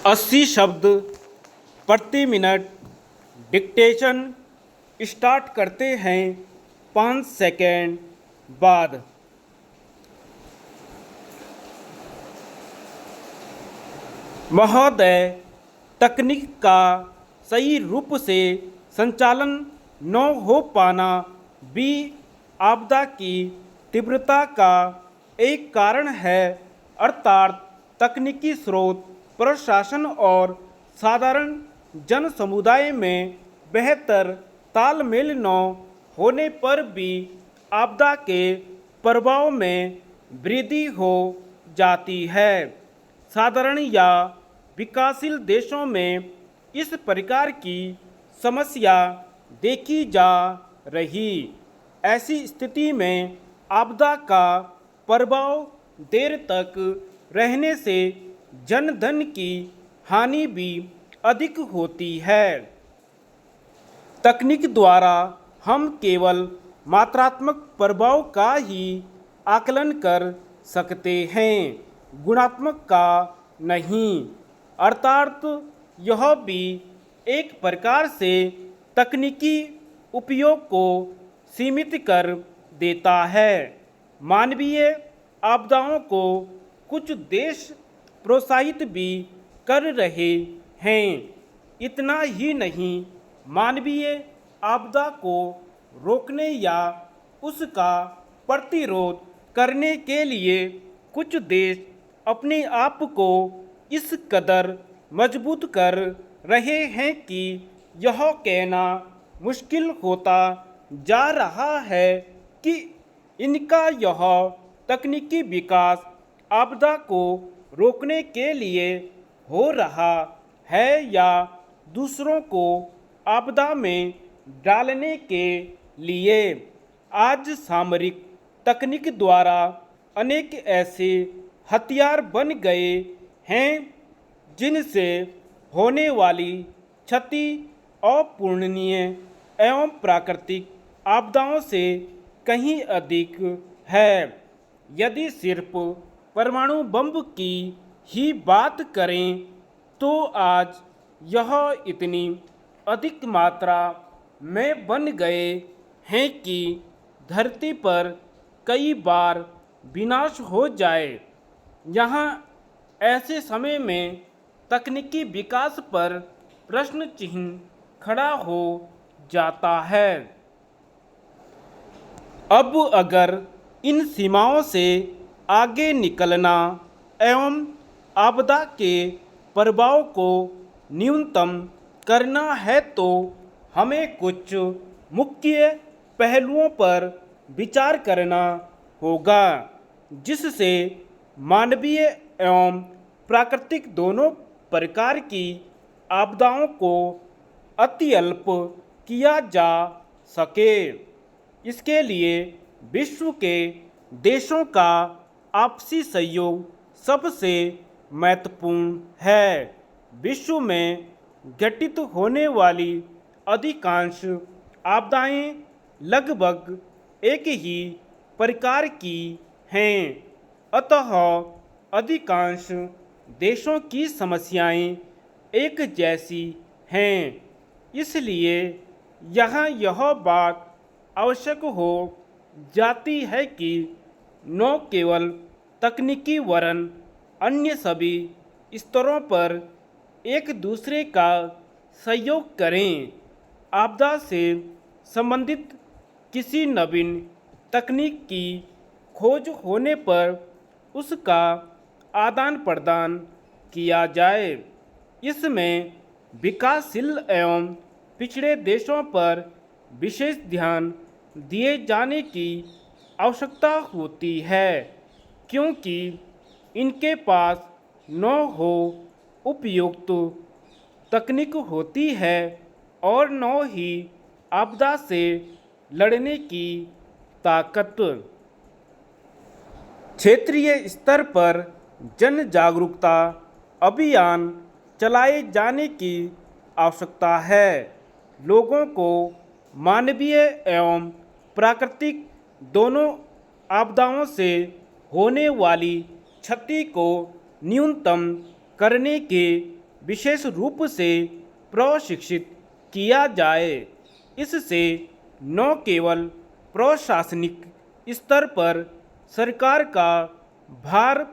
80 शब्द प्रति minute dictation start करते हैं 5 सेकेंड बाद। महोदय, तकनीक का सही रूप से संचालन न हो पाना भी आपदा की तीव्रता का एक कारण है, अर्थात तकनीकी स्रोत, प्रशासन और साधारण जन समुदाय में बेहतर तालमेल न होने पर भी आपदा के प्रभाव में वृद्धि हो जाती है। साधारण या विकासशील देशों में इस प्रकार की समस्या देखी जा रही। ऐसी स्थिति में आपदा का प्रभाव देर तक रहने से जन धन की हानि भी अधिक होती है। तकनीक द्वारा हम केवल मात्रात्मक प्रभाव का ही आकलन कर सकते हैं, गुणात्मक का नहीं। अर्थात यह भी एक प्रकार से तकनीकी उपयोग को सीमित कर देता है। मानवीय आपदाओं को कुछ देश प्रोत्साहित भी कर रहे हैं। इतना ही नहीं, मानवीय आपदा को रोकने या उसका प्रतिरोध करने के लिए कुछ देश अपने आप को इस कदर मजबूत कर रहे हैं कि यह कहना मुश्किल होता जा रहा है कि इनका यह तकनीकी विकास आपदा को रोकने के लिए हो रहा है या दूसरों को आपदा में डालने के लिए। आज सामरिक तकनीक द्वारा अनेक ऐसे हथियार बन गए हैं जिनसे होने वाली क्षति अपूरणीय एवं प्राकृतिक आपदाओं से कहीं अधिक है। यदि सिर्फ परमाणु बम की ही बात करें तो आज यह इतनी अधिक मात्रा में बन गए हैं कि धरती पर कई बार विनाश हो जाए। यहाँ ऐसे समय में तकनीकी विकास पर प्रश्न चिन्ह खड़ा हो जाता है। अब अगर इन सीमाओं से आगे निकलना एवं आपदा के प्रभाव को न्यूनतम करना है तो हमें कुछ मुख्य पहलुओं पर विचार करना होगा, जिससे मानवीय एवं प्राकृतिक दोनों प्रकार की आपदाओं को अत्यल्प किया जा सके। इसके लिए विश्व के देशों का आपसी सहयोग सबसे महत्वपूर्ण है। विश्व में घटित होने वाली अधिकांश आपदाएं लगभग एक ही प्रकार की हैं, अतः अधिकांश देशों की समस्याएं एक जैसी हैं। इसलिए यहाँ यह बात आवश्यक हो जाती है कि न केवल तकनीकी वरन अन्य सभी स्तरों पर एक दूसरे का सहयोग करें। आपदा से संबंधित किसी नवीन तकनीक की खोज होने पर उसका आदान प्रदान किया जाए। इसमें विकासशील एवं पिछड़े देशों पर विशेष ध्यान दिए जाने की आवश्यकता होती है, क्योंकि इनके पास न हो उपयुक्त तकनीक होती है और न ही आपदा से लड़ने की ताकत। क्षेत्रीय स्तर पर जन जागरूकता अभियान चलाए जाने की आवश्यकता है। लोगों को मानवीय एवं प्राकृतिक दोनों आपदाओं से होने वाली क्षति को न्यूनतम करने के विशेष रूप से प्रशिक्षित किया जाए। इससे न केवल प्रशासनिक स्तर पर सरकार का भार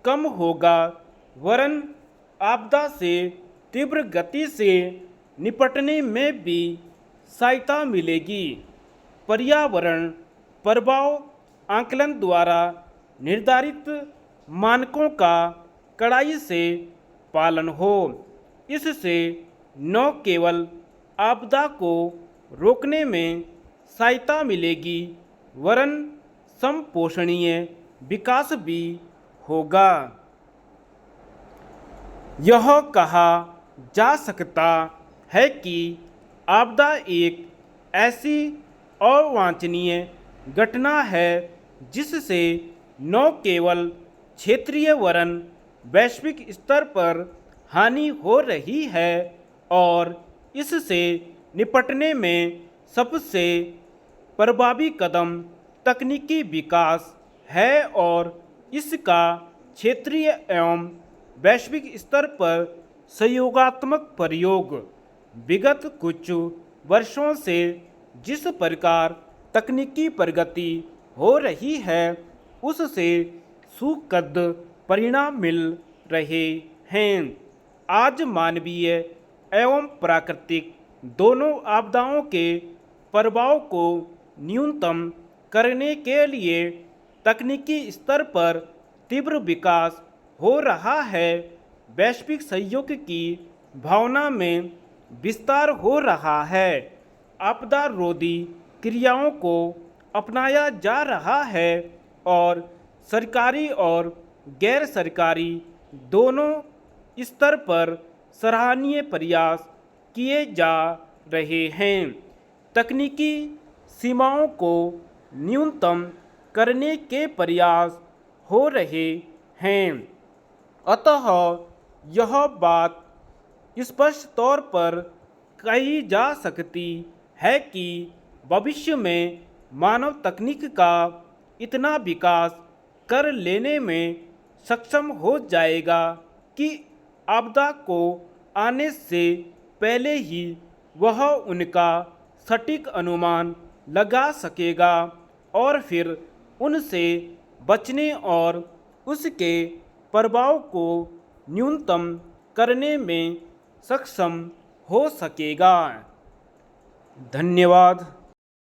कम होगा, वरन आपदा से तीव्र गति से निपटने में भी सहायता मिलेगी। पर्यावरण प्रभाव आकलन द्वारा निर्धारित मानकों का कड़ाई से पालन हो। इससे न केवल आपदा को रोकने में सहायता मिलेगी, वरन समपोषणीय विकास भी होगा। यह कहा जा सकता है कि आपदा एक ऐसी अवांछनीय घटना है जिससे न केवल क्षेत्रीय वरन वैश्विक स्तर पर हानि हो रही है और इससे निपटने में सबसे प्रभावी कदम तकनीकी विकास है और इसका क्षेत्रीय एवं वैश्विक स्तर पर सहयोगात्मक प्रयोग। विगत कुछ वर्षों से जिस प्रकार तकनीकी प्रगति हो रही है, उससे सुखद परिणाम मिल रहे हैं। आज मानवीय एवं प्राकृतिक दोनों आपदाओं के प्रभाव को न्यूनतम करने के लिए तकनीकी स्तर पर तीव्र विकास हो रहा है। वैश्विक सहयोग की भावना में विस्तार हो रहा है। आपदा रोधी क्रियाओं को अपनाया जा रहा है और सरकारी और गैर सरकारी दोनों स्तर पर सराहनीय प्रयास किए जा रहे हैं। तकनीकी सीमाओं को न्यूनतम करने के प्रयास हो रहे हैं। अतः यह बात स्पष्ट तौर पर कही जा सकती है कि भविष्य में मानव तकनीक का इतना विकास कर लेने में सक्षम हो जाएगा कि आपदा को आने से पहले ही वह उनका सटीक अनुमान लगा सकेगा और फिर उनसे बचने और उसके प्रभाव को न्यूनतम करने में सक्षम हो सकेगा। धन्यवाद।